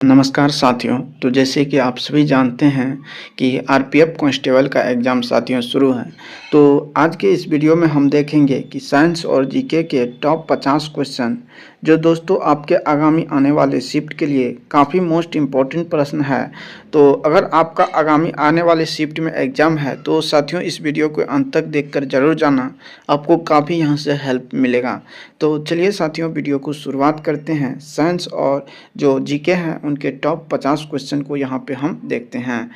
नमस्कार साथियों। तो जैसे कि आप सभी जानते हैं कि आरपीएफ कांस्टेबल का एग्ज़ाम साथियों शुरू है। तो आज के इस वीडियो में हम देखेंगे कि साइंस और जीके के टॉप 50 क्वेश्चन जो दोस्तों आपके आगामी आने वाले शिफ्ट के लिए काफ़ी मोस्ट इम्पॉर्टेंट प्रश्न है। तो अगर आपका आगामी आने वाले शिफ्ट में एग्ज़ाम है तो साथियों इस वीडियो को अंत तक देखकर ज़रूर जाना, आपको काफ़ी यहाँ से हेल्प मिलेगा। तो चलिए साथियों वीडियो को शुरुआत करते हैं। साइंस और जो जीके हैं उनके टॉप 50 क्वेश्चन को यहाँ पे हम देखते हैं।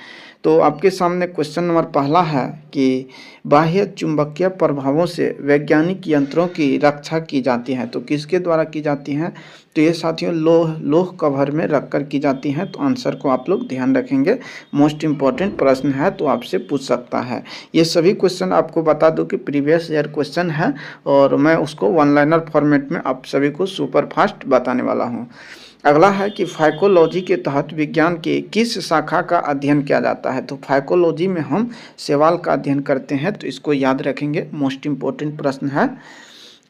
तो आपके सामने क्वेश्चन नंबर पहला है कि बाह्य चुंबकीय प्रभावों से वैज्ञानिक यंत्रों की रक्षा की जाती है, तो किसके द्वारा की जाती हैं? तो ये साथियों लोह कवर में रखकर की जाती हैं। तो आंसर को आप लोग ध्यान रखेंगे, मोस्ट इम्पॉर्टेंट प्रश्न है तो आपसे पूछ सकता है। ये सभी क्वेश्चन आपको बता दूं कि प्रीवियस ईयर क्वेश्चन है और मैं उसको वन लाइनर फॉर्मेट में आप सभी को सुपर फास्ट बताने वाला हूँ। अगला है कि फाइकोलॉजी के तहत विज्ञान की किस शाखा का अध्ययन किया जाता है? तो फाइकोलॉजी में हम शैवाल का अध्ययन करते हैं, तो इसको याद रखेंगे, मोस्ट इम्पोर्टेंट प्रश्न है।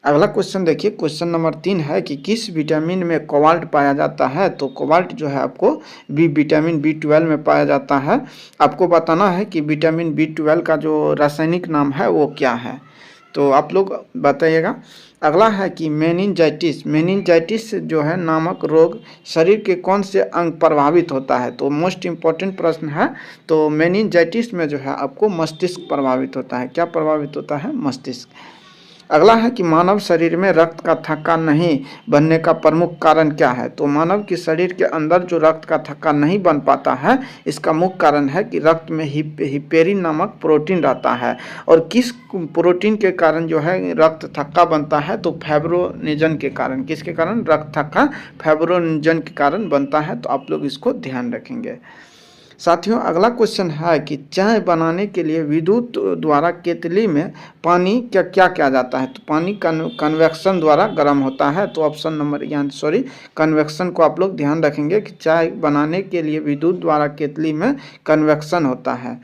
अगला क्वेश्चन देखिए, क्वेश्चन नंबर 3 है कि किस विटामिन में कोबाल्ट पाया जाता है? तो कोबाल्ट जो है आपको विटामिन B12 में पाया जाता है। आपको बताना है कि विटामिन B12 का जो रासायनिक नाम है वो क्या है, तो आप लोग बताइएगा। अगला है कि मेनिंजाइटिस जो है नामक रोग शरीर के कौन से अंग प्रभावित होता है? तो मोस्ट इम्पॉर्टेंट प्रश्न है। तो मेनिंजाइटिस में जो है आपको मस्तिष्क प्रभावित होता है। क्या प्रभावित होता है? मस्तिष्क। अगला है कि मानव शरीर में रक्त का थक्का नहीं बनने का प्रमुख कारण क्या है? तो मानव के शरीर के अंदर जो रक्त का थक्का नहीं बन पाता है, इसका मुख्य कारण है कि रक्त में हिपेरिन नामक प्रोटीन रहता है। और किस प्रोटीन के कारण जो है रक्त थक्का बनता है? तो फाइब्रोनेजन के कारण। किसके कारण रक्त थक्का? फाइब्रोनेजन के कारण बनता है। तो आप लोग इसको ध्यान रखेंगे। साथियों अगला क्वेश्चन है कि चाय बनाने के लिए विद्युत द्वारा केतली में पानी क्या किया जाता है? तो पानी कन्वेक्शन द्वारा गर्म होता है। तो ऑप्शन नंबर कन्वेक्शन को आप लोग ध्यान रखेंगे कि चाय बनाने के लिए विद्युत द्वारा केतली में कन्वेक्शन होता है।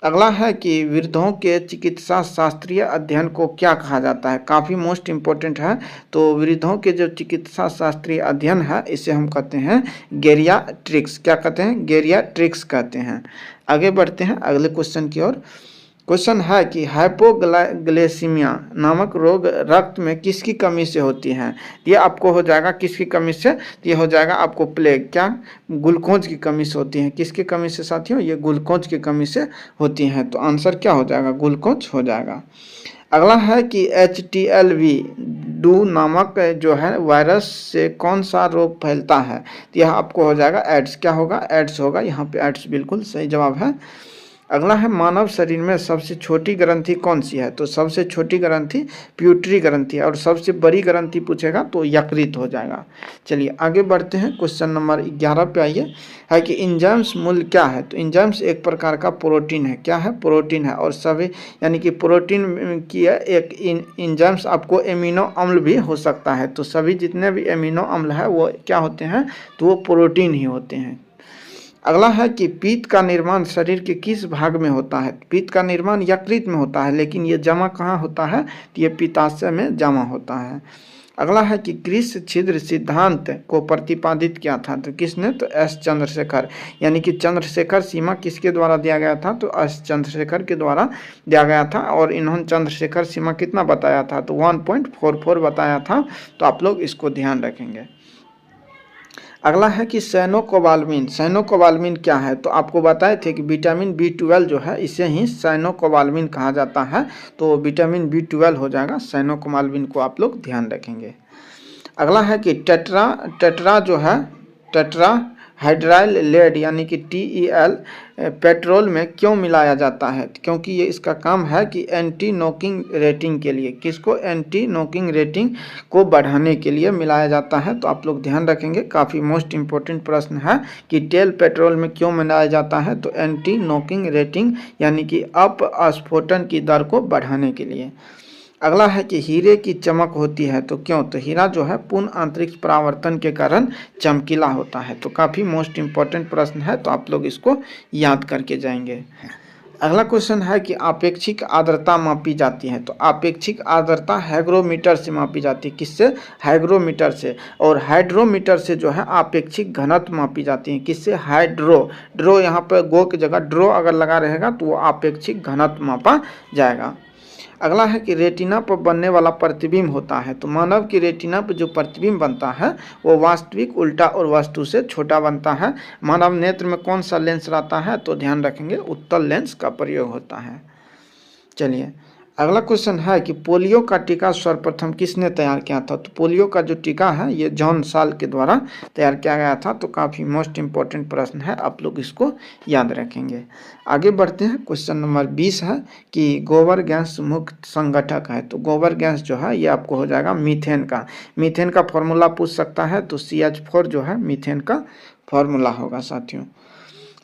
अगला है कि वृद्धों के चिकित्सा शास्त्रीय अध्ययन को क्या कहा जाता है? काफ़ी मोस्ट इम्पोर्टेंट है। तो वृद्धों के जो चिकित्सा शास्त्रीय अध्ययन है इसे हम कहते हैं गेरियाट्रिक्स। क्या कहते हैं? गेरियाट्रिक्स कहते हैं। आगे बढ़ते हैं अगले क्वेश्चन की ओर। क्वेश्चन है कि हाइपोग्लाइसेमिया नामक रोग रक्त में किसकी कमी से होती है? ये आपको हो जाएगा किसकी कमी से? ये हो जाएगा आपको प्लेग। क्या? ग्लूकोज की कमी से होती है। किसकी कमी से साथियों? ये ग्लूकोज की कमी से होती हैं। तो आंसर क्या हो जाएगा? ग्लूकोज हो जाएगा। अगला है कि HTLV-2 नामक जो है वायरस से कौन सा रोग फैलता है? तो यह आपको हो जाएगा एड्स। क्या होगा? एड्स होगा। यहाँ पे एड्स बिल्कुल सही जवाब है। अगला है मानव शरीर में सबसे छोटी ग्रंथि कौन सी है? तो सबसे छोटी ग्रंथि प्यूटरी ग्रंथि है। और सबसे बड़ी ग्रंथि पूछेगा तो यकृत हो जाएगा। चलिए आगे बढ़ते हैं। क्वेश्चन नंबर 11 पे आइए, है कि इंजाइम्स मूल्य क्या है? तो इंजाइम्स एक प्रकार का प्रोटीन है। क्या है? प्रोटीन है। और सभी यानी कि प्रोटीन की एक इंजाइम्स आपको एमिनो अम्ल भी हो सकता है। तो सभी जितने भी एमिनो अम्ल है वो क्या होते हैं? तो वो प्रोटीन ही होते हैं। अगला है कि पित्त का निर्माण शरीर के किस भाग में होता है? पित्त का निर्माण यकृत में होता है, लेकिन ये जमा कहाँ होता है? तो ये पित्ताशय में जमा होता है। अगला है कि क्रिस छिद्र सिद्धांत को प्रतिपादित किया था? तो किसने? तो एस चंद्रशेखर। यानी कि चंद्रशेखर सीमा किसके द्वारा दिया गया था? तो एस चंद्रशेखर के द्वारा दिया गया था। और इन्होंने चंद्रशेखर सीमा कितना बताया था? तो 1.44 बताया था। तो आप लोग इसको ध्यान रखेंगे। अगला है कि साइनोकोबाल्मिन क्या है? तो आपको बताए थे कि विटामिन B12 जो है इसे ही साइनोकोबाल्मिन कहा जाता है। तो विटामिन B12 हो जाएगा। साइनोकोबाल्मिन को आप लोग ध्यान रखेंगे। अगला है कि टेट्रा जो है टेट्रा हाइड्राइल लेड यानी कि TEL पेट्रोल में क्यों मिलाया जाता है? क्योंकि ये इसका काम है कि एंटी नॉकिंग रेटिंग के लिए। किसको? एंटी नॉकिंग रेटिंग को बढ़ाने के लिए मिलाया जाता है। तो आप लोग ध्यान रखेंगे, काफ़ी मोस्ट इम्पोर्टेंट प्रश्न है कि टेल पेट्रोल में क्यों मिलाया जाता है? तो एंटी नॉकिंग रेटिंग यानी कि अपस्फोटन की दर को बढ़ाने के लिए। अगला है कि हीरे की चमक होती है तो क्यों? तो हीरा जो है पूर्ण आंतरिक परावर्तन के कारण चमकीला होता है। तो काफ़ी मोस्ट इम्पॉर्टेंट प्रश्न है, तो आप लोग इसको याद करके जाएंगे। अगला क्वेश्चन है कि आपेक्षिक आर्द्रता मापी जाती है। तो आपेक्षिक आर्द्रता हाइग्रोमीटर से मापी जाती है। किससे? हाइग्रोमीटर से। और हाइड्रोमीटर से जो है आपेक्षिक घनत्व मापी जाती है। किससे? हाइड्रो। ड्रो यहाँ पर गो की जगह ड्रो अगर लगा रहेगा तो वो आपेक्षिक घनत्व मापा जाएगा। अगला है कि रेटिना पर बनने वाला प्रतिबिंब होता है। तो मानव की रेटिना पर जो प्रतिबिंब बनता है वो वास्तविक, उल्टा और वस्तु से छोटा बनता है। मानव नेत्र में कौन सा लेंस रहता है? तो ध्यान रखेंगे उत्तल लेंस का प्रयोग होता है। चलिए अगला क्वेश्चन है कि पोलियो का टीका सर्वप्रथम किसने तैयार किया था? तो पोलियो का जो टीका है ये जॉन साल के द्वारा तैयार किया गया था। तो काफ़ी मोस्ट इम्पोर्टेंट प्रश्न है, आप लोग इसको याद रखेंगे। आगे बढ़ते हैं। क्वेश्चन नंबर 20 है कि गोबर गैस मुक्त संगठक है। तो गोबर गैस जो है ये आपको हो जाएगा मीथेन का। मीथेन का फॉर्मूला पूछ सकता है, तो CH4 जो है मीथेन का फॉर्मूला होगा साथियों।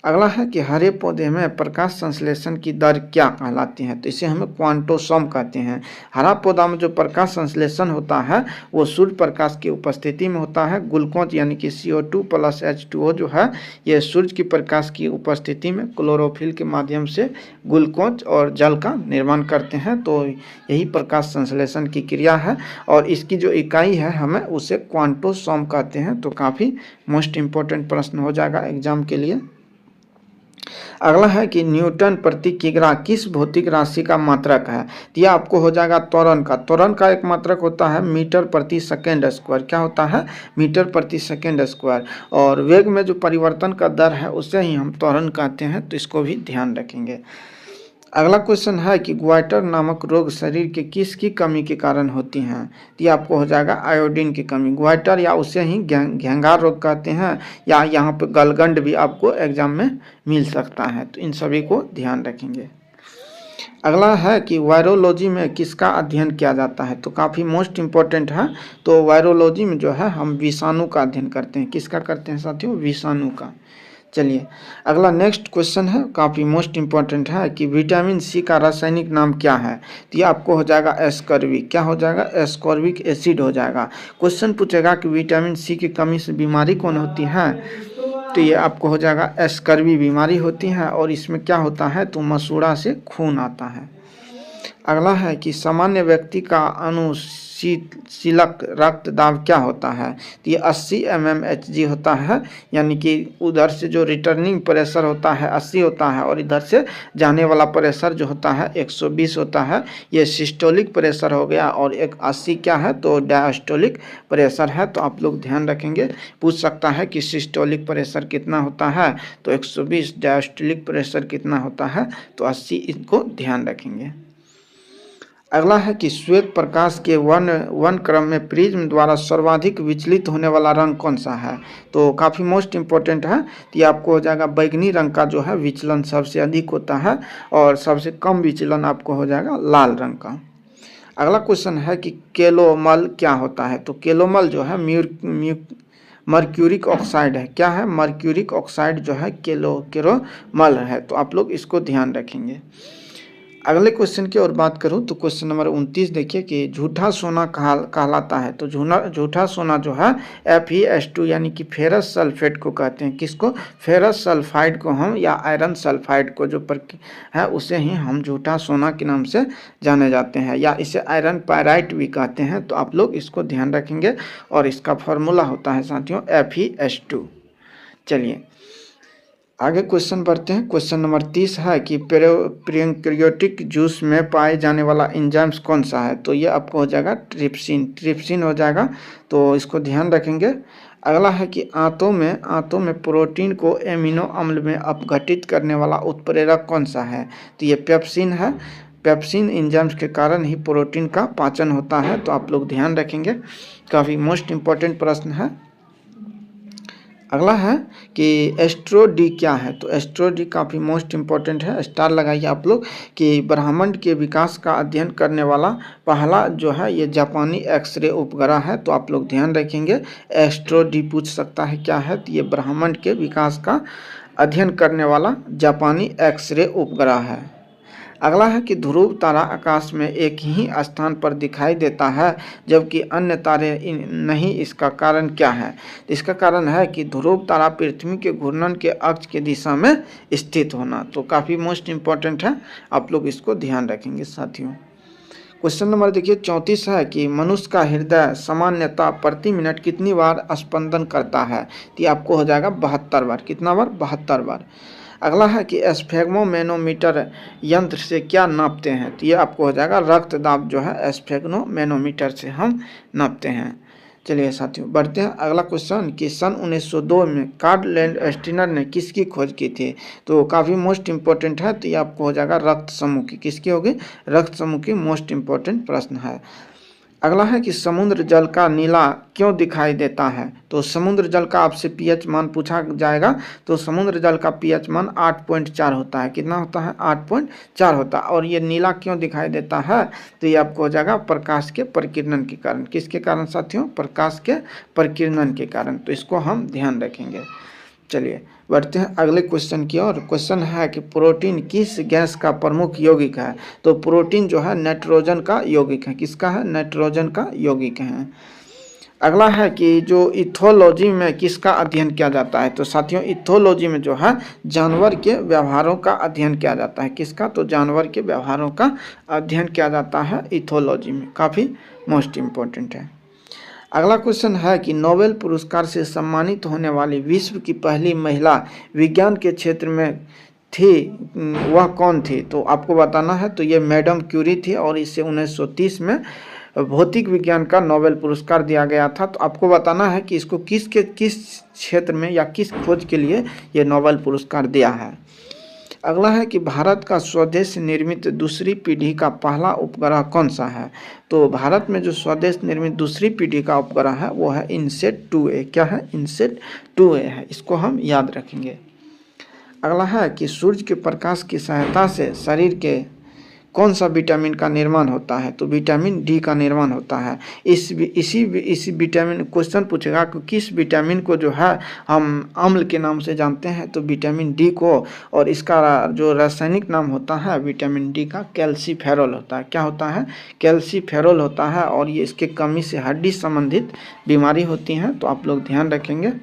अगला है कि हरे पौधे में प्रकाश संश्लेषण की दर क्या कहलाती है? तो इसे हमें क्वांटोसोम कहते हैं। हरा पौधा में जो प्रकाश संश्लेषण होता है वो सूर्य प्रकाश की उपस्थिति में होता है। ग्लूकोज यानी कि CO2 + H2O जो है ये सूर्य की प्रकाश की उपस्थिति में क्लोरोफिल के माध्यम से ग्लूकोज और जल का निर्माण करते हैं। तो यही प्रकाश संश्लेषण की क्रिया है और इसकी जो इकाई है हमें उसे क्वांटोसोम कहते हैं। तो काफ़ी मोस्ट इम्पोर्टेंट प्रश्न हो जाएगा एग्जाम के लिए। अगला है कि न्यूटन प्रति किग्रा किस भौतिक राशि का मात्रक है? तो यह आपको हो जाएगा त्वरण का। त्वरण का एक मात्रक होता है मीटर प्रति सेकेंड स्क्वायर। क्या होता है? मीटर प्रति सेकेंड स्क्वायर। और वेग में जो परिवर्तन का दर है उसे ही हम त्वरण कहते हैं। तो इसको भी ध्यान रखेंगे। अगला क्वेश्चन है कि ग्वाइटर नामक रोग शरीर के किसकी कमी के कारण होती हैं? तो ये आपको हो जाएगा आयोडीन की कमी। ग्वाइटर या उसे ही घेंघार रोग कहते हैं, या यहाँ पे गलगंड भी आपको एग्जाम में मिल सकता है। तो इन सभी को ध्यान रखेंगे। अगला है कि वायरोलॉजी में किसका अध्ययन किया जाता है? तो काफ़ी मोस्ट इम्पोर्टेंट है। तो वायरोलॉजी में जो है हम विषाणु का अध्ययन करते हैं। किसका करते हैं साथियों? विषाणु का। चलिए अगला नेक्स्ट क्वेश्चन है, काफ़ी मोस्ट इम्पॉर्टेंट है कि विटामिन C का रासायनिक नाम क्या है? तो ये आपको हो जाएगा एस्कॉर्बिक। क्या हो जाएगा? एस्कॉर्बिक एसिड हो जाएगा। क्वेश्चन पूछेगा कि विटामिन C की कमी से बीमारी कौन होती है? तो ये आपको हो जाएगा एस्कर्वी बीमारी होती है। और इसमें क्या होता है? तो मसूड़ा से खून आता है। अगला है कि सामान्य व्यक्ति का अनुशीलक रक्तदाब क्या होता है? तो ये 80 mmHg होता है। यानी कि उधर से जो रिटर्निंग प्रेशर होता है 80 होता है और इधर से जाने वाला प्रेशर जो होता है 120 होता है। ये सिस्टोलिक प्रेशर हो गया। और एक 80 क्या है? तो डायस्टोलिक प्रेशर है। तो आप लोग ध्यान रखेंगे, पूछ सकता है कि सिस्टोलिक प्रेशर कितना होता है? तो 120। डायस्टोलिक प्रेशर कितना होता है? तो 80। इनको ध्यान रखेंगे। अगला है कि श्वेत प्रकाश के वन क्रम में प्रिज्म द्वारा सर्वाधिक विचलित होने वाला रंग कौन सा है? तो काफ़ी मोस्ट इम्पोर्टेंट है। तो ये आपको हो जाएगा बैगनी रंग का जो है विचलन सबसे अधिक होता है और सबसे कम विचलन आपको हो जाएगा लाल रंग का। अगला क्वेश्चन है कि केलोमल क्या होता है? तो केलोमल जो है मर्क्यूरिक ऑक्साइड है। क्या है? मर्क्यूरिक ऑक्साइड जो है केलोमल है। तो आप लोग इसको ध्यान रखेंगे। अगले क्वेश्चन की ओर बात करूं तो क्वेश्चन नंबर 29 देखिए कि झूठा सोना कहलाता है। तो झूठा सोना जो है Fe2 यानी कि फेरस सल्फेट को कहते हैं। किसको? फेरस सल्फाइड को हम, या आयरन सल्फाइड को जो है उसे ही हम झूठा सोना के नाम से जाने जाते हैं, या इसे आयरन पायराइट भी कहते हैं। तो आप लोग इसको ध्यान रखेंगे और इसका फॉर्मूला होता है साथियों Fe2। चलिए आगे क्वेश्चन बढ़ते हैं। क्वेश्चन नंबर 30 है कि प्रोकैरियोटिक जूस में पाए जाने वाला एंजाइम्स कौन सा है? तो ये आपको हो जाएगा ट्रिप्सिन हो जाएगा। तो इसको ध्यान रखेंगे। अगला है कि आंतों में प्रोटीन को एमिनो अम्ल में अपघटित करने वाला उत्प्रेरक कौन सा है? तो ये पेप्सिन है। पेप्सिन एंजाइम्स के कारण ही प्रोटीन का पाचन होता है। तो आप लोग ध्यान रखेंगे, काफ़ी मोस्ट इम्पोर्टेंट प्रश्न है। अगला है कि एस्ट्रो-डी क्या है? तो एस्ट्रो-डी काफ़ी मोस्ट इम्पोर्टेंट है। स्टार लगाइए आप लोग कि ब्रह्मांड के विकास का अध्ययन करने वाला पहला जो है ये जापानी एक्सरे उपग्रह है। तो आप लोग ध्यान रखेंगे, एस्ट्रो-डी पूछ सकता है क्या है? तो ये ब्रह्मांड के विकास का अध्ययन करने वाला जापानी एक्सरे उपग्रह है। अगला है कि ध्रुव तारा आकाश में एक ही स्थान पर दिखाई देता है जबकि अन्य तारे नहीं, इसका कारण क्या है? इसका कारण है कि ध्रुव तारा पृथ्वी के घूर्णन के अक्ष के दिशा में स्थित होना। तो काफ़ी मोस्ट इम्पॉर्टेंट है, आप लोग इसको ध्यान रखेंगे साथियों। क्वेश्चन नंबर देखिए 34 है कि मनुष्य का हृदय सामान्यतः प्रति मिनट कितनी बार स्पंदन करता है? तो ये आपको हो जाएगा 72 बार। कितना बार? 72 बार। अगला है कि स्फेग्मोमेनोमीटर यंत्र से क्या नापते हैं? तो ये आपको हो जाएगा रक्त दाब जो है स्फेग्मोमेनोमीटर से हम नापते हैं। चलिए साथियों बढ़ते हैं। अगला क्वेश्चन कि सन 1902 में कार्ल लैंडस्टीनर ने किसकी खोज की थी? तो काफ़ी मोस्ट इम्पोर्टेंट है, तो ये आपको हो जाएगा रक्त समूह की। किसकी होगी? रक्त समूह की मोस्ट इम्पोर्टेंट प्रश्न है। अगला है कि समुद्र जल का नीला क्यों दिखाई देता है? तो समुद्र जल का आपसे पीएच मान पूछा जाएगा, तो समुद्र जल का पीएच मान 8.4 होता है। कितना होता है? 8.4 होता है। और ये नीला क्यों दिखाई देता है? तो ये आपको हो जाएगा प्रकाश के प्रकीर्णन के कारण। किसके कारण साथियों? प्रकाश के प्रकीर्णन के कारण। तो इसको हम ध्यान रखेंगे। चलिए बढ़ते हैं अगले क्वेश्चन की ओर। क्वेश्चन है कि प्रोटीन किस गैस का प्रमुख यौगिक है? तो प्रोटीन जो है नाइट्रोजन का यौगिक है। किसका है? नाइट्रोजन का यौगिक है। अगला है कि जो इथोलॉजी में किसका अध्ययन किया जाता है? तो साथियों इथोलॉजी में जो है जानवर के व्यवहारों का अध्ययन किया जाता है। किसका? तो जानवर के व्यवहारों का अध्ययन किया जाता है इथोलॉजी में। काफ़ी मोस्ट इम्पोर्टेंट है। अगला क्वेश्चन है कि नोबेल पुरस्कार से सम्मानित होने वाली विश्व की पहली महिला विज्ञान के क्षेत्र में थी, वह कौन थी? तो आपको बताना है। तो ये मैडम क्यूरी थी और इसे 1930 में भौतिक विज्ञान का नोबेल पुरस्कार दिया गया था। तो आपको बताना है कि इसको किस क्षेत्र में या किस खोज के लिए ये नोबेल पुरस्कार दिया है। अगला है कि भारत का स्वदेश निर्मित दूसरी पीढ़ी का पहला उपग्रह कौन सा है? तो भारत में जो स्वदेश निर्मित दूसरी पीढ़ी का उपग्रह है वो है इनसेट 2A। क्या है? इनसेट 2A है। इसको हम याद रखेंगे। अगला है कि सूर्य के प्रकाश की सहायता से शरीर के कौन सा विटामिन का निर्माण होता है? तो विटामिन डी का निर्माण होता है। इसी विटामिन क्वेश्चन पूछेगा कि किस विटामिन को जो है हम अम्ल के नाम से जानते हैं? तो विटामिन डी को। और इसका जो रासायनिक नाम होता है विटामिन डी का कैल्सीफेरॉल होता है। क्या होता है? कैल्सीफेरॉल होता है। और ये इसके कमी से हड्डी संबंधित बीमारी होती हैं, तो आप लोग ध्यान रखेंगे।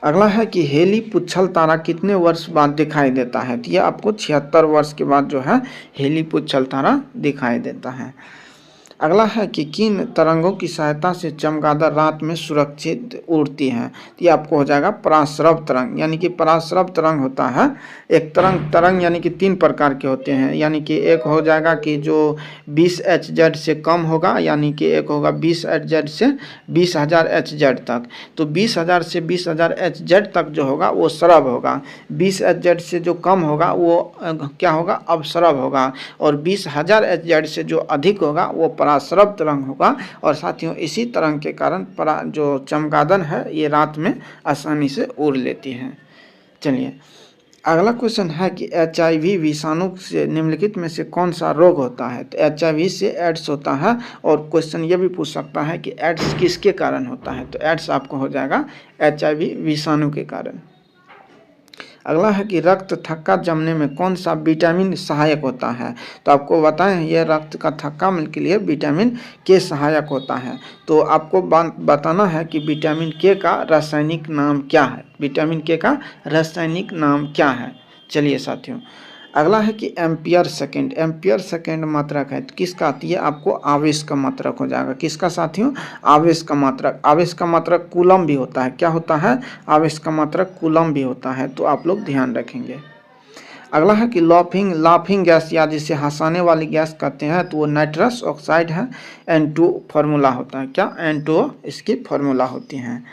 अगला है कि हेली पुच्छल तारा कितने वर्ष बाद दिखाई देता है? तो यह आपको 76 वर्ष के बाद जो है हेली पुच्छल तारा दिखाई देता है। अगला है कि किन तरंगों की सहायता से चमगादड़ रात में सुरक्षित उड़ती हैं? तो ये आपको हो जाएगा पराश्रव तरंग। यानी कि पराश्रव तरंग होता है एक तरंग यानी कि 3 प्रकार के होते हैं। यानी कि एक हो जाएगा कि जो 20 Hz से कम होगा, यानी कि एक होगा 20 Hz से 20,000 Hz तक। तो 20,000 से 20,000 Hz तक जो होगा वो श्रव होगा। 20 Hz से जो कम होगा वो क्या होगा? अवश्रव होगा। और 20,000 Hz से जो अधिक होगा वो पराश्रव तरंग होगा। और साथियों इसी तरंग के कारण जो चमगादड़ है ये रात में आसानी से उड़ लेती है। चलिए अगला क्वेश्चन है कि HIV विषाणु से निम्नलिखित में से कौन सा रोग होता है? तो HIV से एड्स होता है। और क्वेश्चन ये भी पूछ सकता है कि एड्स किसके कारण होता है? तो एड्स आपको हो जाएगा HIV विषाणु के कारण। अगला है कि रक्त थक्का जमने में कौन सा विटामिन सहायक होता है? तो आपको बताएं यह रक्त का थक्का के लिए विटामिन के सहायक होता है। तो आपको बताना है कि विटामिन के का रासायनिक नाम क्या है? विटामिन के का रासायनिक नाम क्या है? चलिए साथियों अगला है कि एम्पियर सेकेंड मात्रक है। तो किसका? ये आपको आवेश का मात्रक हो जाएगा। किसका साथियों? आवेश का मात्रक। आवेश का मात्रक कूलम भी होता है। क्या होता है? आवेश का मात्रक कूलम भी होता है। तो आप लोग ध्यान रखेंगे। अगला है कि लाफिंग गैस या जिसे हंसाने वाली गैस कहते हैं तो वो नाइट्रस ऑक्साइड है। N2 फार्मूला होता है। क्या? N2 इसकी फार्मूला होती हैं।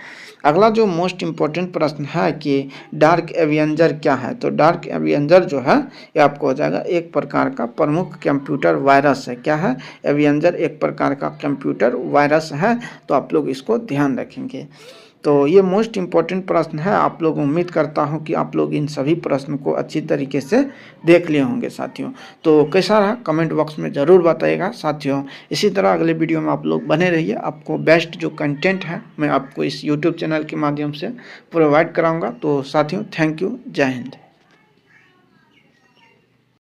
अगला जो मोस्ट इम्पोर्टेंट प्रश्न है कि डार्क एवेंजर क्या है? तो डार्क एवेंजर जो है ये आपको हो जाएगा एक प्रकार का प्रमुख कंप्यूटर वायरस है। क्या है? एवेंजर एक प्रकार का कंप्यूटर वायरस है। तो आप लोग इसको ध्यान रखेंगे। तो ये मोस्ट इम्पॉर्टेंट प्रश्न है। आप लोग उम्मीद करता हूँ कि आप लोग इन सभी प्रश्न को अच्छी तरीके से देख लिए होंगे साथियों। तो कैसा रहा कमेंट बॉक्स में ज़रूर बताइएगा साथियों। इसी तरह अगले वीडियो में आप लोग बने रहिए। आपको बेस्ट जो कंटेंट है मैं आपको इस यूट्यूब चैनल के माध्यम से प्रोवाइड कराऊँगा। तो साथियों थैंक यू। जय हिंद।